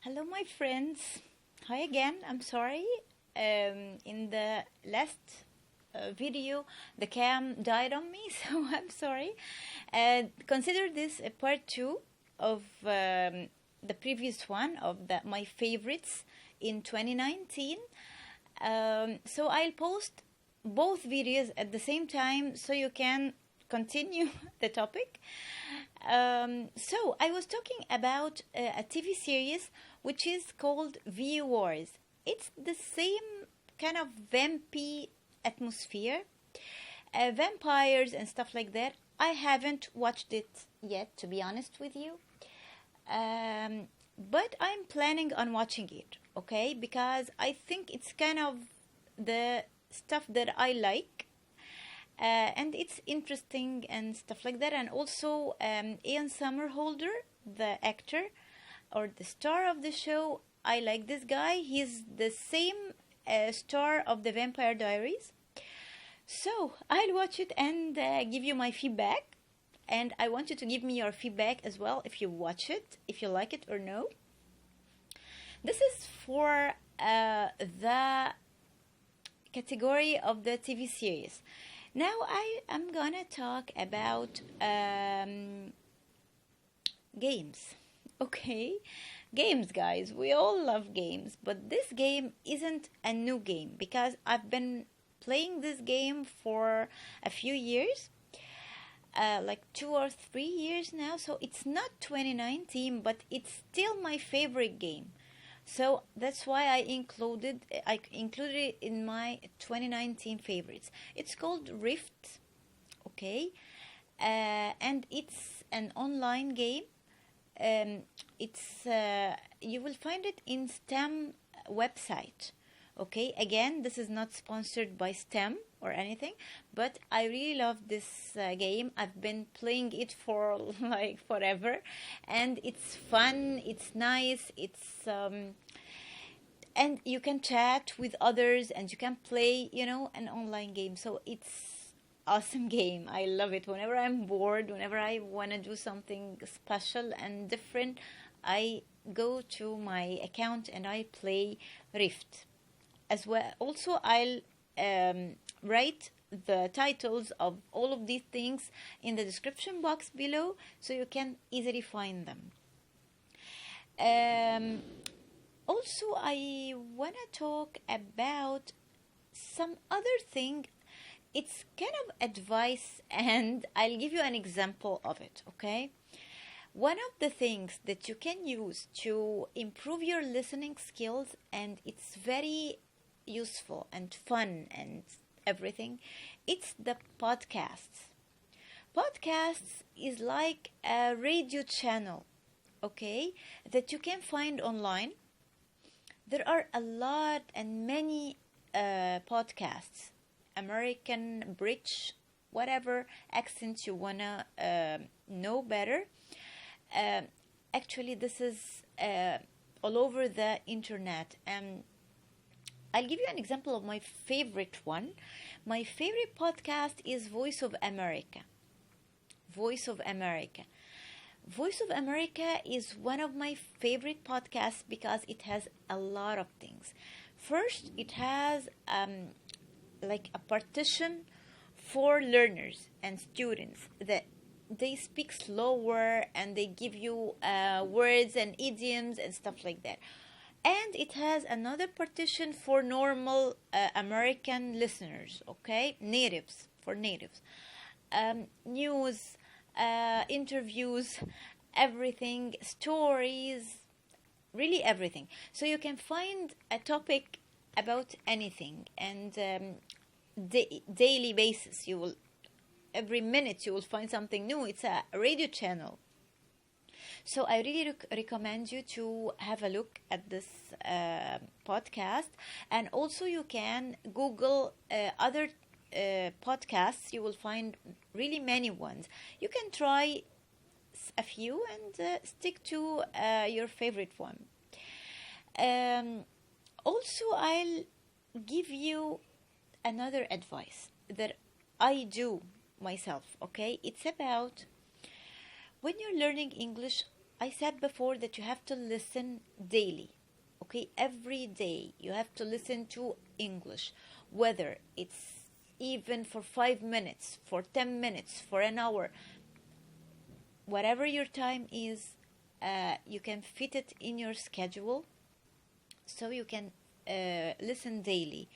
Hello, my friends. Hi again. I'm sorry. In the last video, the cam died on me, so I'm sorry. Consider this a part two of the previous one of my favorites in 2019. So I'll post both videos at the same time so you can continue the topic. So I was talking about a TV series which is called V Wars. It's the same kind of vampy atmosphere, vampires and stuff like that. I haven't watched it yet, to be honest with you. But I'm planning on watching it, okay? Because I think it's kind of the stuff that I like. And it's interesting and stuff like that. And also, Ian Somerhalder, the actor or the star of the show, I like this guy. He's the same star of the Vampire Diaries. So I'll watch it and give you my feedback. And I want you to give me your feedback as well if you watch it, if you like it or no. This is for the category of the TV series. Now I am gonna talk about games. Okay, games, guys. We all love games, but this game isn't a new game because I've been playing this game for a few years, like 2 or 3 years now. So it's not 2019, but it's still my favorite game. So that's why I included it in my 2019 favorites. It's called Rift, okay, and it's an online game. It's you will find it in STEM website. Okay, again, this is not sponsored by STEM or anything, but I really love this game. I've been playing it for like forever, and it's fun, it's nice, and you can chat with others and you can play, an online game. So it's awesome game. I love it. Whenever I'm bored, whenever I want to do something special and different, I go to my account and I play Rift as well. Also, I'll write the titles of all of these things in the description box below so you can easily find them. Also, I want to talk about some other thing. It's kind of advice, and I'll give you an example of it, okay? One of the things that you can use to improve your listening skills, and it's very useful and fun and everything, it's the podcasts. Podcasts is like a radio channel, okay, that you can find online. There are a lot and many podcasts, American, British, whatever accents you wanna know better. Actually, this is all over the internet. I'll give you an example of my favorite one. My favorite podcast is Voice of America. Voice of America. Voice of America is one of my favorite podcasts because it has a lot of things. First, it has like a partition for learners and students that they speak slower and they give you words and idioms and stuff like that. And it has another partition for normal American listeners, okay? Natives, for natives. News, interviews, everything, stories, really everything. So you can find a topic about anything, and daily basis every minute you will find something new. It's a radio channel. So I really recommend you to have a look at this podcast, and also you can Google other podcasts. You will find really many ones. You can try a few and stick to your favorite one. Also, I'll give you another advice that I do myself, okay? It's about when you're learning English, I said before that you have to listen daily. Okay, every day you have to listen to English, whether it's even for 5 minutes, for 10 minutes, for an hour, whatever your time is, you can fit it in your schedule so you can listen daily.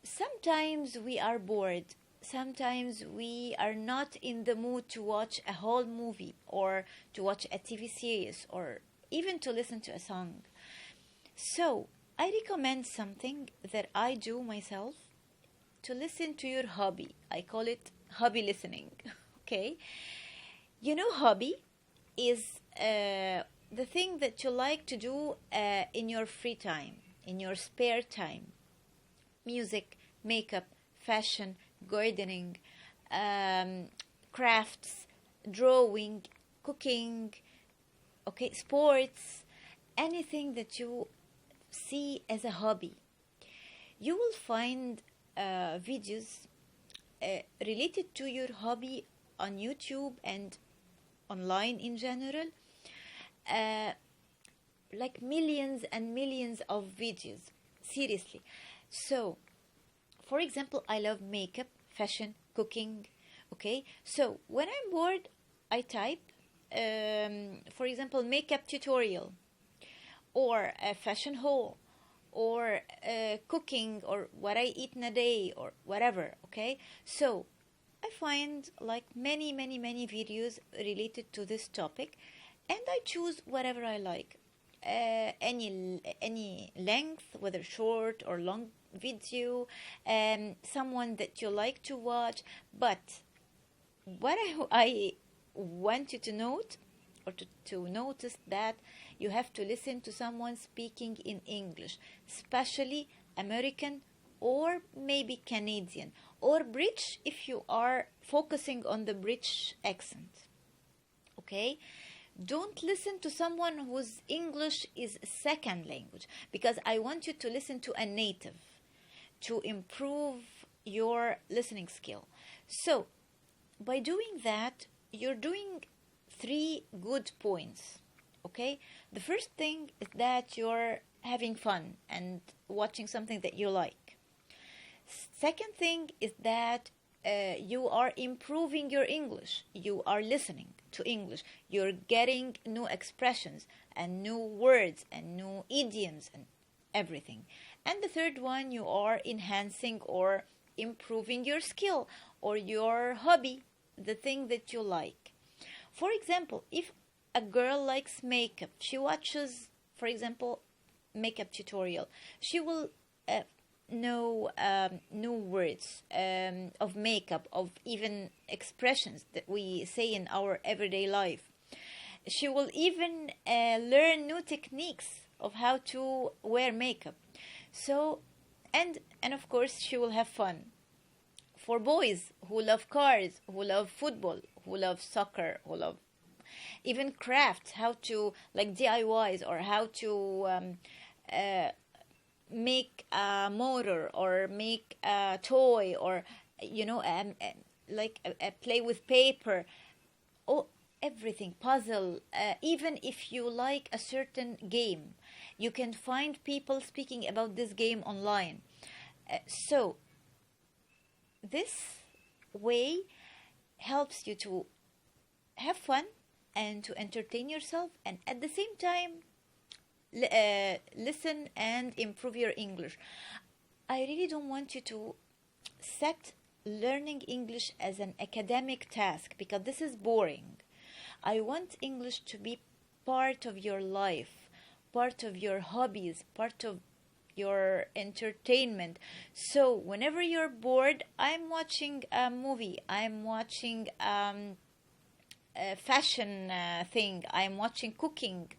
Sometimes we are bored. Sometimes we are not in the mood to watch a whole movie or to watch a TV series or even to listen to a song. So, I recommend something that I do myself to listen to your hobby. I call it hobby listening. Okay? You know, hobby is the thing that you like to do in your free time, in your spare time. Music, makeup, fashion, gardening, crafts, drawing, cooking, okay, sports, anything that you see as a hobby. You will find videos related to your hobby on YouTube and online in general, uh, like millions and millions of videos. Seriously. So, for example, I love makeup, fashion, cooking. Okay, so when I'm bored, I type, for example, makeup tutorial or a fashion haul or cooking or what I eat in a day or whatever. Okay, so I find like many videos related to this topic, and I choose whatever I like. Any length, whether short or long video, someone that you like to watch. But what I want you to note or to notice that you have to listen to someone speaking in English, especially American or maybe Canadian or British if you are focusing on the British accent. Okay? Don't listen to someone whose English is a second language, because I want you to listen to a native to improve your listening skill. So, by doing that, you're doing 3 good points. Okay? The first thing is that you're having fun and watching something that you like. Second thing is that you are improving your English. You are listening to English. You're getting new expressions and new words and new idioms and everything. And the third one, you are enhancing or improving your skill or your hobby, the thing that you like. For example, if a girl likes makeup, she watches, for example, makeup tutorial. She will know new words of makeup, of even expressions that we say in our everyday life. She will even learn new techniques of how to wear makeup. So, and of course, she will have fun. For boys who love cars, who love football, who love soccer, who love even crafts, how to like DIYs or how to make a motor or make a toy or like play with paper. Oh, everything, puzzle. Even if you like a certain game, you can find people speaking about this game online. So this way helps you to have fun and to entertain yourself, and at the same time listen and improve your English. I really don't want you to set learning English as an academic task, because this is boring. I want English to be part of your life, part of your hobbies, part of your entertainment. So whenever you're bored, I'm watching a movie, I'm watching a fashion thing, I'm watching cooking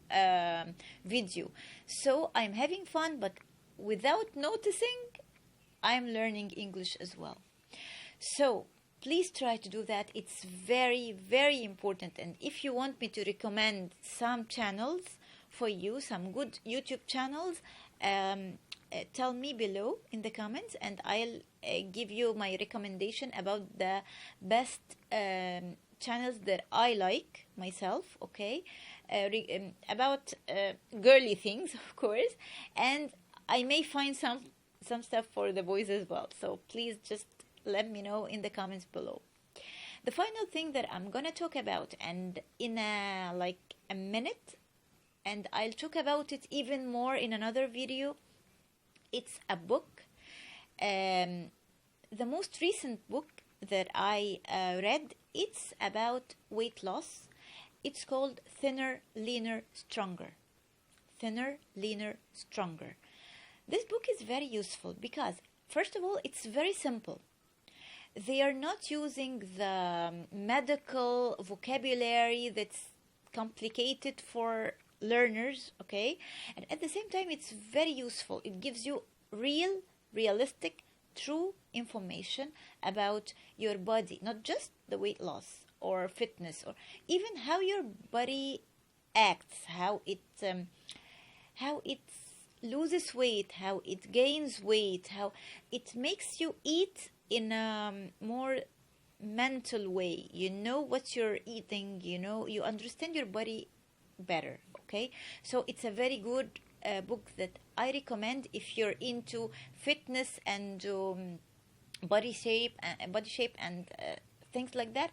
video. So I'm having fun, but without noticing, I'm learning English as well. So please try to do that. It's very important. And if you want me to recommend some channels for you, some good YouTube channels, tell me below in the comments, and I'll give you my recommendation about the best channels that I like myself. Okay, about girly things, of course, and I may find some stuff for the boys as well. So please just let me know in the comments below. The final thing that I'm gonna talk about, and in a minute, and I'll talk about it even more in another video. It's a book, the most recent book that I read. It's about weight loss. It's called Thinner, Leaner, Stronger. Thinner, Leaner, Stronger. This book is very useful because, first of all, it's very simple. They are not using the medical vocabulary that's complicated for learners, okay? And at the same time, it's very useful. It gives you realistic, true information about your body, not just the weight loss or fitness, or even how your body acts, how it loses weight, how it gains weight, how it makes you eat in a more mental way. You know what you're eating, you understand your body better, okay? So it's a very good book that I recommend if you're into fitness and body shape and things like that.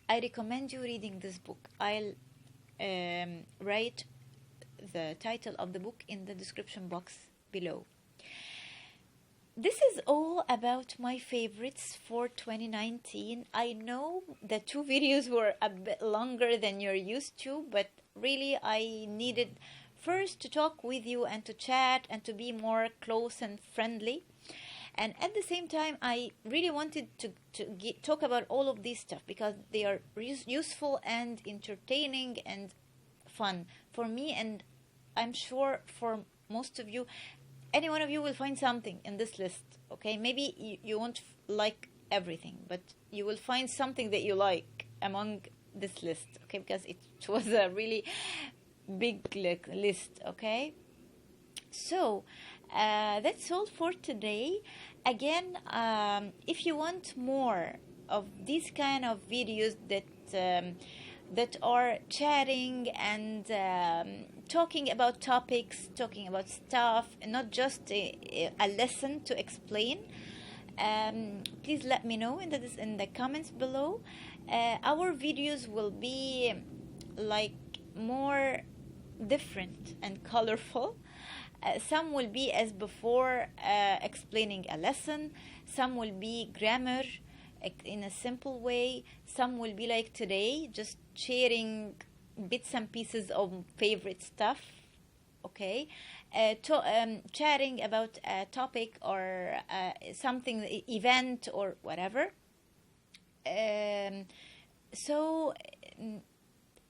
I recommend you reading this book. I'll write the title of the book in the description box below. This is all about my favorites for 2019. I know the 2 videos were a bit longer than you're used to, but really I needed first to talk with you and to chat and to be more close and friendly. And at the same time, I really wanted to talk about all of these stuff because they are useful and entertaining and fun for me, and I'm sure for most of you. Any one of you will find something in this list, okay? Maybe you won't like everything, but you will find something that you like among this list, okay? Because it was a really big list, okay? So, that's all for today. Again, if you want more of these kind of videos that are chatting and talking about topics, talking about stuff, and not just a lesson to explain, please let me know in the comments below. Our videos will be like more different and colorful. Some will be as before, explaining a lesson. Some will be grammar in a simple way. Some will be like today, just sharing bits and pieces of favorite stuff, okay? Chatting about a topic or something, event or whatever. So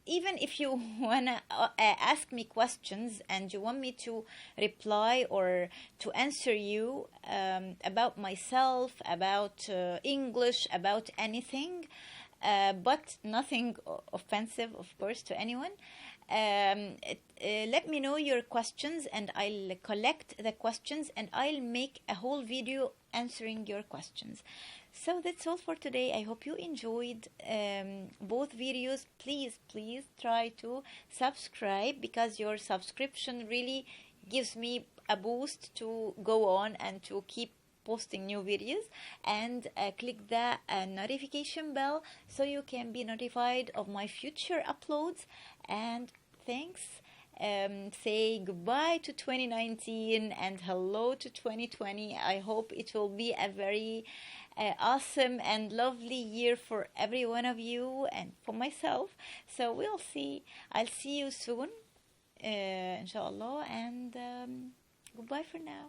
even if you wanna ask me questions and you want me to reply or to answer you about myself, about English, about anything, but nothing offensive, of course, to anyone, let me know your questions and I'll collect the questions and I'll make a whole video answering your questions. So that's all for today. I hope you enjoyed both videos. Please try to subscribe because your subscription really gives me a boost to go on and to keep posting new videos, and click the notification bell so you can be notified of my future uploads. And thanks. Say goodbye to 2019 and hello to 2020. I hope it will be a very awesome and lovely year for every one of you and for myself. So we'll see. I'll see you soon, inshallah, and goodbye for now.